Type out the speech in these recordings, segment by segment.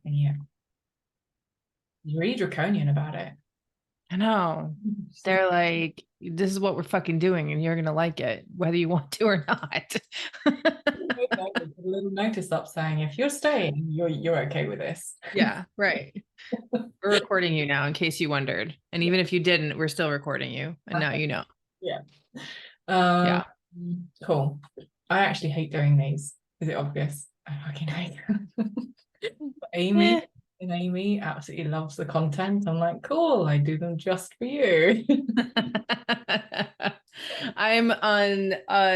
And you're really draconian about it. I know. They're like, this is what we're fucking doing, and you're gonna like it, whether you want to or not. A little notice up saying if you're staying, you're okay with this. Yeah, right. We're recording you now, in case you wondered. And even if you didn't, we're still recording you. And now you know. Yeah. Yeah. Cool. I actually hate doing these. Is it obvious? I fucking hate them. Eh. Amy absolutely loves the content. I'm like, cool, I do them just for you. I'm on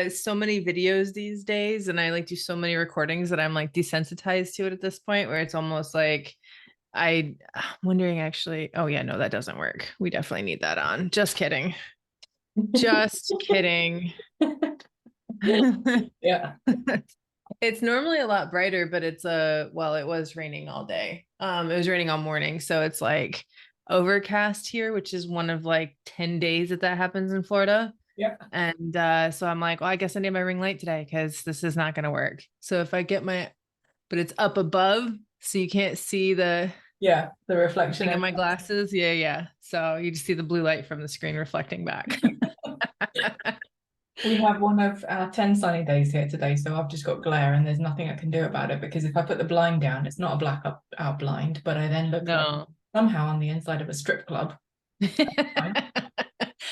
so many videos these days, and I like do so many recordings that I'm like desensitized to it at this point, where it's almost like I'm wondering actually. Oh yeah, no, that doesn't work. We definitely need that on. Just kidding. Just kidding. Yeah. It's normally a lot brighter, but it's well, it was raining all day. It was raining all morning, so it's like overcast here, which is one of like 10 days that happens in Florida. Yeah. And so I'm like, well, I guess I need my ring light today because this is not going to work. So if I get but it's up above, so you can't see the reflection thing in my glasses. Yeah, yeah. So you just see the blue light from the screen reflecting back. We have one of our 10 sunny days here today, so I've just got glare and there's nothing I can do about it because if I put the blind down, it's not a blackout blind, but I then look like somehow on the inside of a strip club.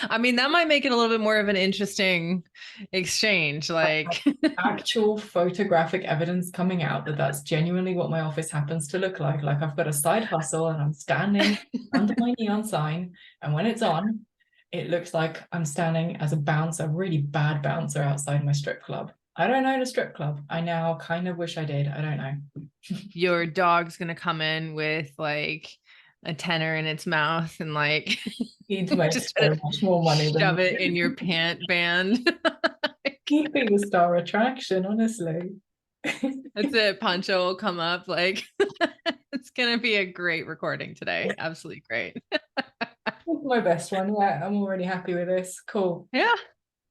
I mean, that might make it a little bit more of an interesting exchange. Like actual photographic evidence coming out that that's genuinely what my office happens to look like. Like I've got a side hustle and I'm standing under my neon sign, and when it's on, it looks like I'm standing as a bouncer, a really bad bouncer outside my strip club. I don't own a strip club. I now kind of wish I did. I don't know. Your dog's gonna come in with like a tenner in its mouth and like He'd make just so much more money than shove it in your pant band. he'd be the star attraction, honestly. That's it. Poncho will come up. Like it's gonna be a great recording today. Absolutely great. My best one. Yeah, I'm already happy with this. Cool. Yeah,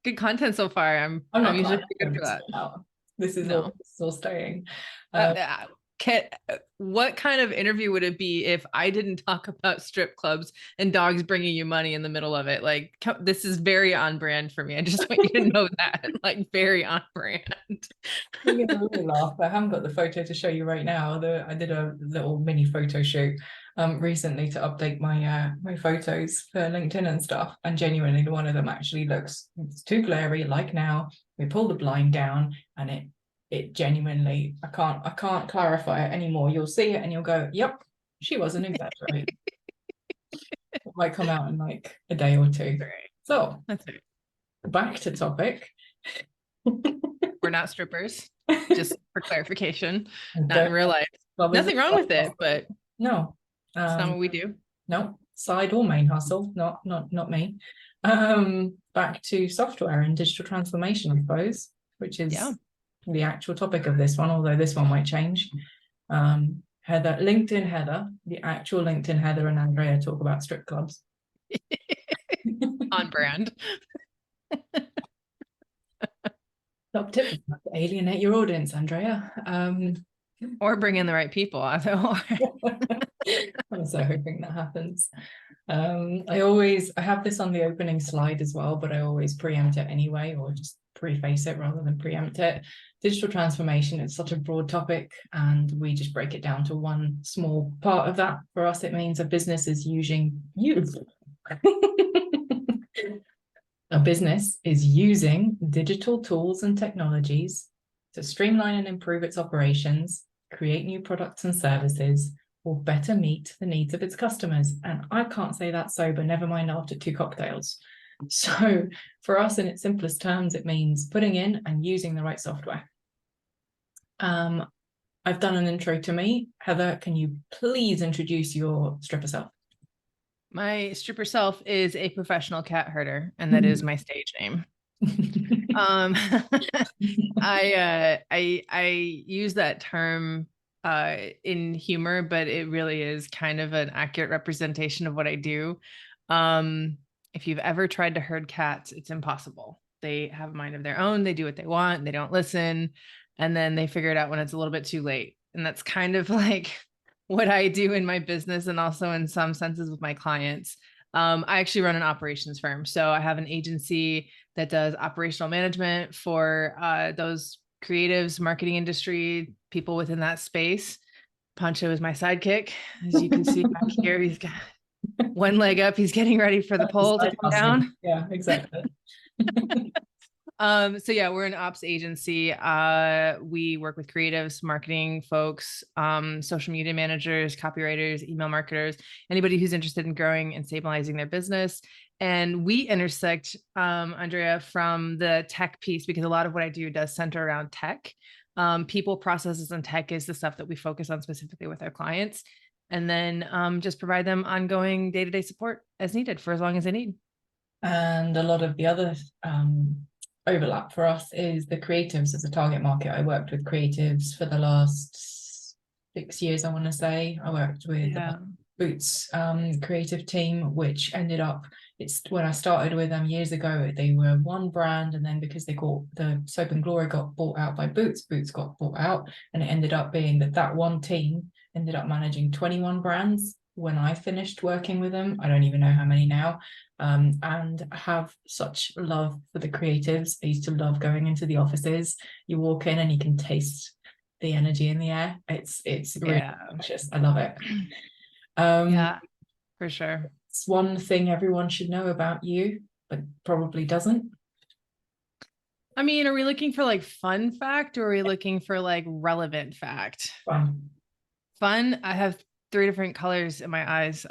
good content so far. I'm not usually pretty good for that. This is No. all staying. What kind of interview would it be if I didn't talk about strip clubs and dogs bringing you money in the middle of it? Like, this is very on brand for me. I just want you to know that, like, very on brand. You're gonna really laugh. I haven't got the photo to show you right now. I did a little mini photo shoot recently to update my my photos for LinkedIn and stuff. And genuinely, one of them actually looks it's too glary. Like now, we pull the blind down, and it genuinely I can't clarify it anymore. You'll see it and you'll go, yep, she wasn't exaggerating. It might come out in like a day or two. So that's it. Back to topic. We're not strippers, just for clarification. Not in real life. Nothing wrong with it, but no, it's not what we do. No, side or main hustle, not me. Back to software and digital transformation, I suppose, which is the actual topic of this one, although this one might change. LinkedIn Heather, the actual LinkedIn Heather and Andrea talk about strip clubs. On brand. Top tip: alienate your audience, Andrea. Or bring in the right people. I'm so hoping that happens. I have this on the opening slide as well, but I always preempt it anyway, or just preface it rather than preempt it. Digital transformation is such a broad topic, and we just break it down to one small part of that. For us, it means a business is using digital tools and technologies to streamline and improve its operations, create new products and services, or better meet the needs of its customers. And I can't say that sober, never mind after 2 cocktails. So for us, in its simplest terms, it means putting in and using the right software. I've done an intro to me. Heather, can you please introduce your stripper self? My stripper self is a professional cat herder, and that is my stage name. I use that term in humor, but it really is kind of an accurate representation of what I do. If you've ever tried to herd cats, it's impossible. They have a mind of their own. They do what they want. They don't listen. And then they figure it out when it's a little bit too late. And that's kind of like what I do in my business and also in some senses with my clients. I actually run an operations firm. So I have an agency that does operational management for those creatives, marketing industry, people within that space. Pancho is my sidekick. As you can see back here, he's got one leg up. He's getting ready for the pole to come down. Yeah, exactly. So yeah, we're an ops agency. We work with creatives, marketing folks, social media managers, copywriters, email marketers, anybody who's interested in growing and stabilizing their business. And we intersect, Andrea, from the tech piece, because a lot of what I do does center around tech. People, processes, and tech is the stuff that we focus on specifically with our clients. And then just provide them ongoing day-to-day support as needed for as long as they need. And a lot of the other overlap for us is the creatives as a target market. I worked with creatives for the last 6 years, I want to say. I worked with Boots creative team, which ended up, it's when I started with them years ago, they were one brand, and then because they got the Soap and Glory got bought out by Boots, Boots got bought out, and it ended up being that one team ended up managing 21 brands when I finished working with them. I don't even know how many now. And I have such love for the creatives. I used to love going into the offices. You walk in and you can taste the energy in the air. It's really delicious. I love it. Yeah, for sure. It's one thing everyone should know about you, but probably doesn't. I mean, are we looking for like fun fact, or are we looking for like relevant fact? Fun. I have 3 different colors in my eyes.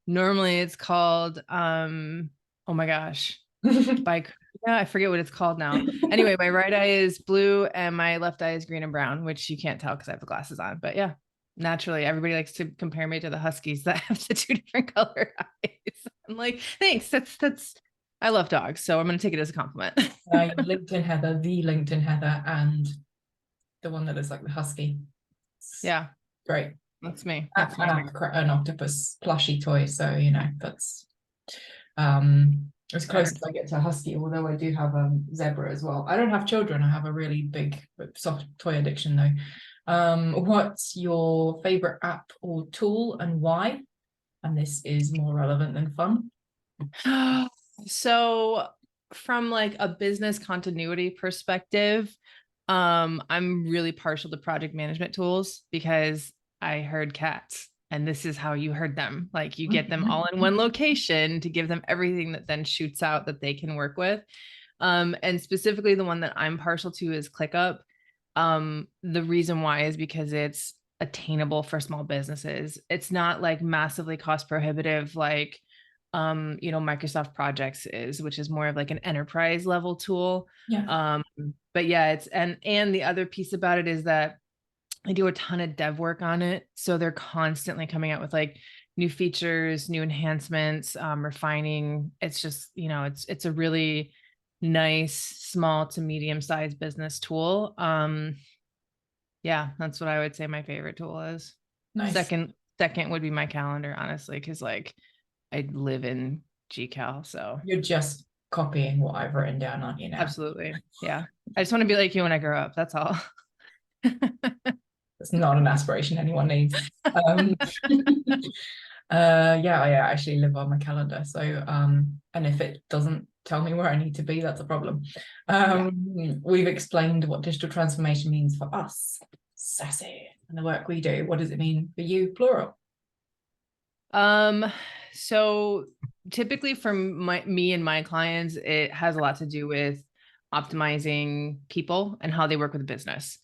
Normally it's called oh my gosh. I forget what it's called now. Anyway, my right eye is blue and my left eye is green and brown, which you can't tell because I have the glasses on. But yeah, naturally everybody likes to compare me to the Huskies that have the 2 different color eyes. I'm like, thanks. That's I love dogs, so I'm gonna take it as a compliment. LinkedIn Heather, the LinkedIn Heather, and the one that looks like the Husky. Yeah, great. That's me. That's me. an octopus plushie toy, so you know that's as close as I get to a husky, although I do have a zebra as well. I don't have children. I have a really big soft toy addiction though. What's your favorite app or tool and why? And this is more relevant than fun. So from like a business continuity perspective, I'm really partial to project management tools because I herd cats, and this is how you herd them. Like you get them all in one location to give them everything that then shoots out that they can work with. And specifically the one that I'm partial to is ClickUp. The reason why is because it's attainable for small businesses. It's not like massively cost prohibitive like Microsoft Projects is, which is more of like an enterprise level tool. But yeah, it's and the other piece about it is that I do a ton of dev work on it, so they're constantly coming out with like new features, new enhancements, refining. It's just it's a really nice small to medium sized business tool. Yeah, that's what I would say my favorite tool is. Nice. Second would be my calendar, honestly, because like I live in GCal, so you're just copying what I've written down, aren't you now? Absolutely. Yeah. I just want to be like you when I grow up. That's all. It's not an aspiration anyone needs. Yeah, I actually live on my calendar. So and if it doesn't tell me where I need to be, that's a problem. We've explained what digital transformation means for us, SaaSy, and the work we do. What does it mean for you, plural? So typically for me and my clients, it has a lot to do with optimizing people and how they work with the business.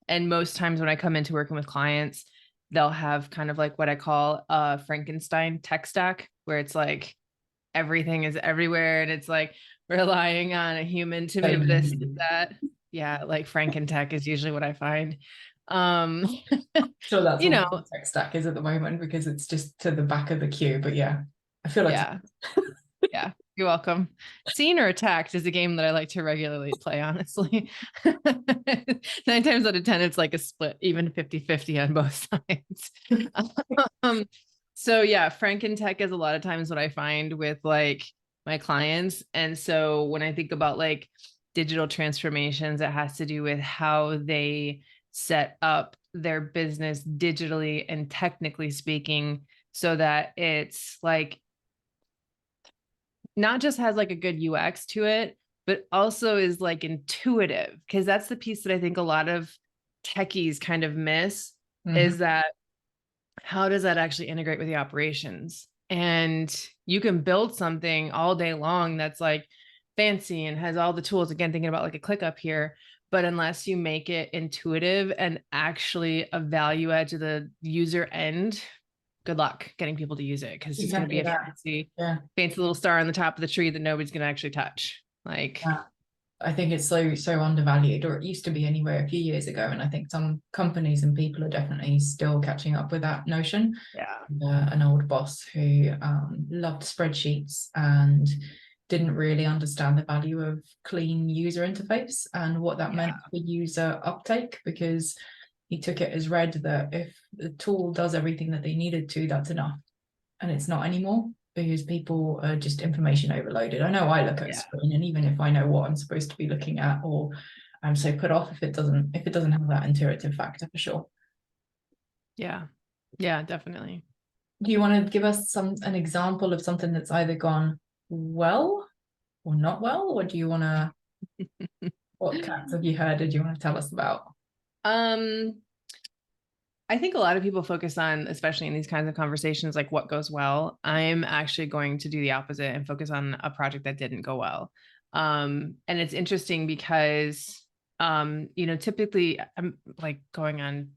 And most times when I come into working with clients, they'll have kind of like what I call a Frankenstein tech stack, where it's like everything is everywhere and it's like relying on a human to move this, that. Yeah, like Frankentech is usually what I find. So that's what the tech stack is at the moment, because it's just to the back of the queue. But yeah, I feel like yeah, you're welcome. Seen or Attacked is a game that I like to regularly play, honestly. 9 times out of 10, it's like a split, even 50-50 on both sides. So yeah, Frankentech is a lot of times what I find with like my clients. And so when I think about like digital transformations, it has to do with how they set up their business digitally and technically speaking, so that it's like not just has like a good UX to it, but also is like intuitive. Because that's the piece that I think a lot of techies kind of miss, Mhm. is that how does that actually integrate with the operations? And you can build something all day long that's like fancy and has all the tools, again, thinking about like a ClickUp here, but unless you make it intuitive and actually a value add to the user end, good luck getting people to use it, because it's just going to be Exactly a that. Yeah. fancy little star on the top of the tree that nobody's going to actually touch. Like, Yeah. I think it's so undervalued, or it used to be anyway a few years ago, and I think some companies and people are definitely still catching up with that notion. yeah, An old boss who loved spreadsheets and didn't really understand the value of clean user interface and what that yeah, meant for user uptake, because he took it as read that if the tool does everything that they needed to, that's enough. And it's not anymore, because people are just information overloaded. I know I look at a yeah, screen, and even if I know what I'm supposed to be looking at, or I'm so put off if it doesn't have that intuitive factor, for sure. yeah, yeah, definitely. Do you want to give us an example of something that's either gone well or not well, or do you want to, what cats have you heard? Did you want to tell us about? Um, I think a lot of people focus on, especially in these kinds of conversations, like what goes well. I'm actually going to do the opposite and focus on a project that didn't go well. And it's interesting because, typically I'm like going on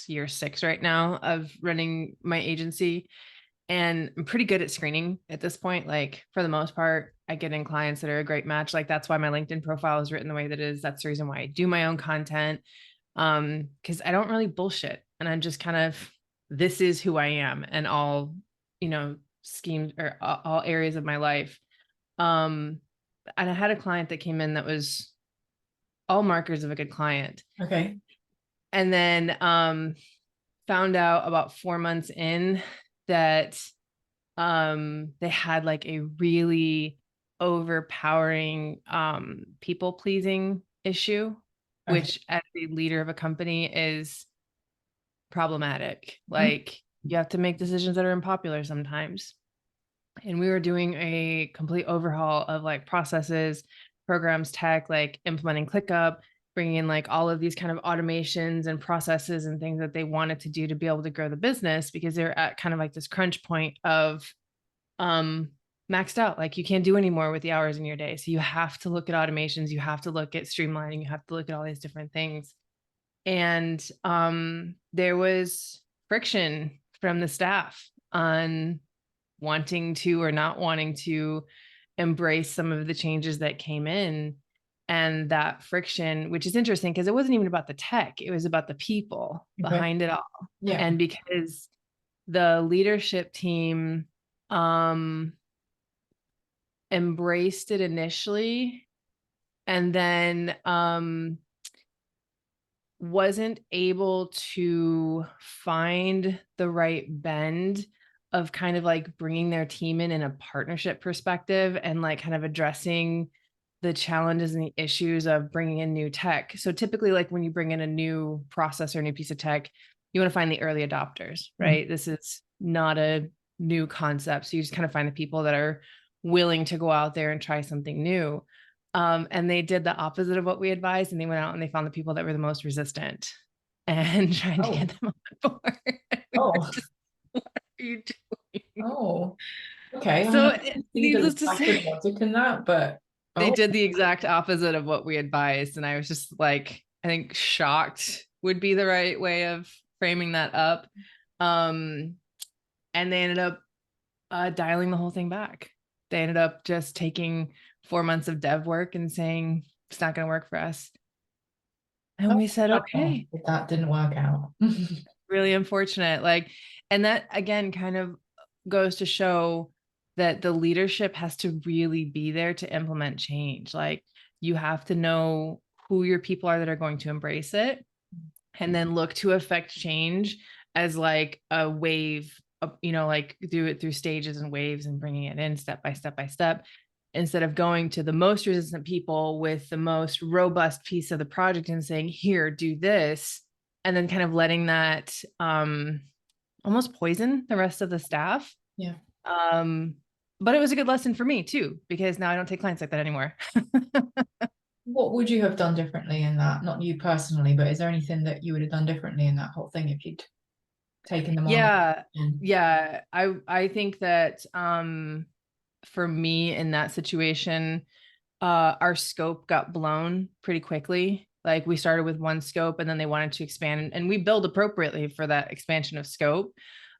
year six right now of running my agency, and I'm pretty good at screening at this point. Like for the most part, I get in clients that are a great match. Like that's why my LinkedIn profile is written the way that it is. That's the reason why I do my own content, because I don't really bullshit, and I'm just kind of, this is who I am, and all schemes or all areas of my life. um and I had a client that came in that was all markers of a good client, Okay. and then found out about 4 months in that they had like a really overpowering people pleasing issue, Okay. which as a leader of a company is problematic. Mhm. Like you have to make decisions that are unpopular sometimes. And we were doing a complete overhaul of like processes, programs, tech, like implementing ClickUp, bringing in like all of these kind of automations and processes and things that they wanted to do to be able to grow the business, because they're at kind of like this crunch point of um maxed out. Like you can't do any more with the hours in your day. So you have to look at automations, you have to look at streamlining, you have to look at all these different things. And there was friction from the staff on wanting to or not wanting to embrace some of the changes that came in. And that friction, which is interesting because it wasn't even about the tech, it was about the people Okay. behind it all. Yeah. And because the leadership team um embraced it initially, and then wasn't able to find the right bend of kind of like bringing their team in a partnership perspective, and like kind of addressing the challenges and the issues of bringing in new tech. So typically, like when you bring in a new process or a new piece of tech, you want to find the early adopters, Mhm. right? This is not a new concept. So you just kind of find the people that are willing to go out there and try something new. And they did the opposite of what we advised, and they went out and they found the people that were the most resistant and trying to get Oh. them on board. We were Oh. just, what are you doing? Oh. Okay. I mean, So I can see needless the to like good say, logic in that, but they oh. did the exact opposite of what we advised. And I was just like, I think shocked would be the right way of framing that up. Um, and they ended up dialing the whole thing back. They ended up just taking 4 months of dev work and saying, it's not going to work for us. And Oh, we said, okay. okay, That didn't work out. really unfortunate. Like, and that again kind of goes to show that the leadership has to really be there to implement change. Like, you have to know who your people are that are going to embrace it, and then look to affect change as like a wave, like do it through stages and waves and bringing it in step by step by step, instead of going to the most resistant people with the most robust piece of the project and saying, here, do this. and then kind of letting that almost poison the rest of the staff. Yeah. But it was a good lesson for me too, because now I don't take clients like that anymore. What would you have done differently in that? Not you personally, but is there anything that you would have done differently in that whole thing if you'd taken them on? Yeah. Mm. Yeah. I think that for me in that situation, our scope got blown pretty quickly. Like we started with one scope and then they wanted to expand, and we billed appropriately for that expansion of scope.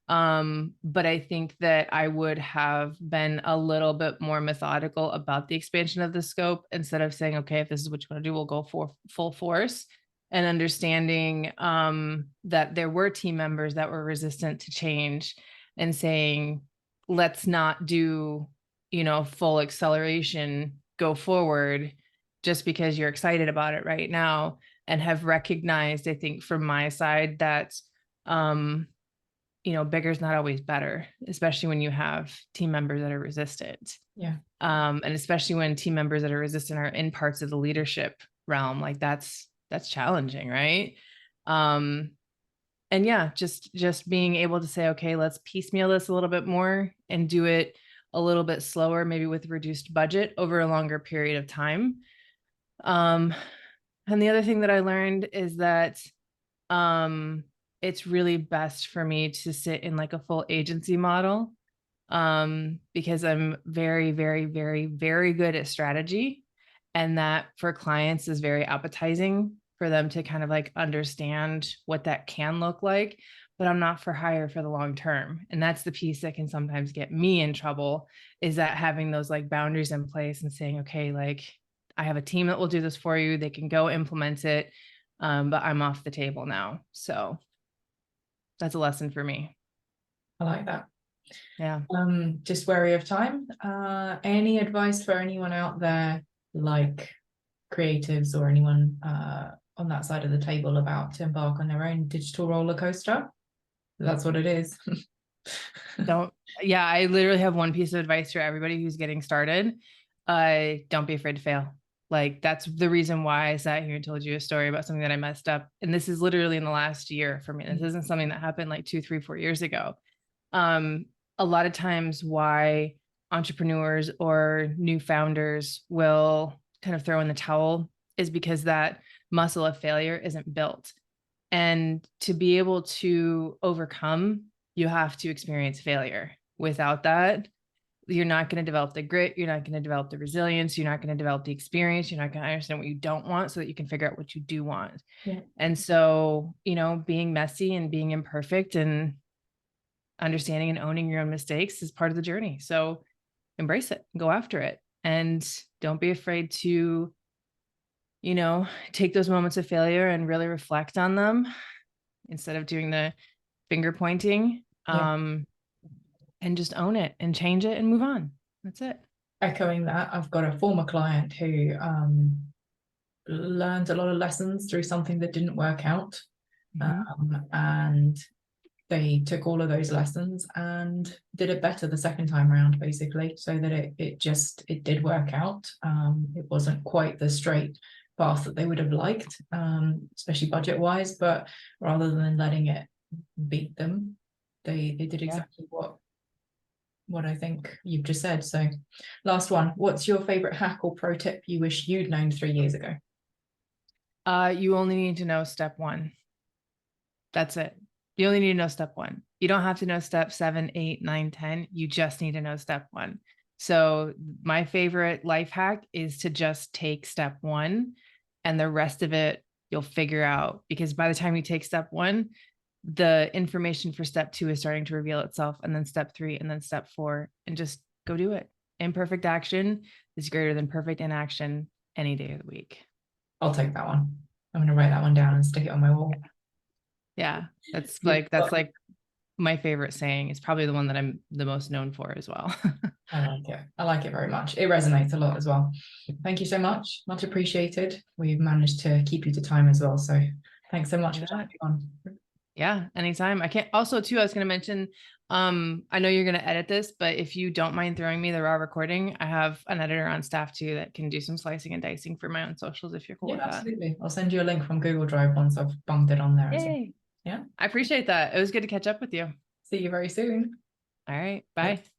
But I think that I would have been a little bit more methodical about the expansion of the scope instead of saying, okay, if this is what you want to do, we'll go for full force, and understanding that there were team members that were resistant to change and saying, let's not do, full acceleration, go forward just because you're excited about it right now, and have recognized, I think from my side, that bigger is not always better, especially when you have team members that are resistant. Yeah. And especially when team members that are resistant are in parts of the leadership realm, like that's challenging, right? And yeah, just being able to say, okay, let's piecemeal this a little bit more and do it a little bit slower, maybe with reduced budget over a longer period of time. And the other thing that I learned is that it's really best for me to sit in like a full agency model, because I'm very, very, very, very good at strategy, and that for clients is very appetizing for them to kind of like understand what that can look like, but I'm not for hire for the long term. And that's the piece that can sometimes get me in trouble, is that having those like boundaries in place and saying, okay, like I have a team that will do this for you. They can go implement it. But I'm off the table now. So that's a lesson for me. I like that. Yeah. Just wary of time. Any advice for anyone out there, like creatives or anyone on that side of the table, about to embark on their own digital roller coaster? That's what it is. I literally have one piece of advice for everybody who's getting started. Don't be afraid to fail. Like that's the reason why I sat here and told you a story about something that I messed up. And this is literally in the last year for me. This isn't something that happened like 2, 3, 4 years ago. A lot of times why entrepreneurs or new founders will kind of throw in the towel is because that muscle of failure isn't built. And to be able to overcome, you have to experience failure. Without that, you're not going to develop the grit. You're not going to develop the resilience. You're not going to develop the experience. You're not going to understand what you don't want so that you can figure out what you do want. Yeah. And so, being messy and being imperfect and understanding and owning your own mistakes is part of the journey. So embrace it, go after it, and don't be afraid to, take those moments of failure and really reflect on them instead of doing the finger pointing. Yeah. And just own it and change it and move on. That's it. Echoing that, I've got a former client who learned a lot of lessons through something that didn't work out. And they took all of those lessons and did it better the second time around, basically, so that it did work out. It wasn't quite the straight path that they would have liked, especially budget wise, but rather than letting it beat them, they did exactly what I think you've just said. So last one, what's your favorite hack or pro tip you wish you'd known 3 years ago? You only need to know step 1. That's it. You only need to know step 1. You don't have to know step 7, 8, 9, 10. You just need to know step 1. So my favorite life hack is to just take step 1, and the rest of it you'll figure out, because by the time you take step 1, the information for step 2 is starting to reveal itself, and then step 3, and then step 4, and just go do it. Imperfect action is greater than perfect inaction any day of the week. I'll take that one. I'm going to write that one down and stick it on my wall. Yeah, that's like my favorite saying. It's probably the one that I'm the most known for as well. I like it. I like it very much. It resonates a lot as well. Thank you so much. Much appreciated. We've managed to keep you to time as well. So thanks so much for jumping on. Yeah, anytime. I can't also too, I was gonna mention, I know you're gonna edit this, but if you don't mind throwing me the raw recording, I have an editor on staff too that can do some slicing and dicing for my own socials if you're cool Yeah, with that. absolutely. I'll send you a link from Google Drive once I've bunged it on there as well. Yay. Yeah. I appreciate that. It was good to catch up with you. See you very soon. All right, Bye. bye.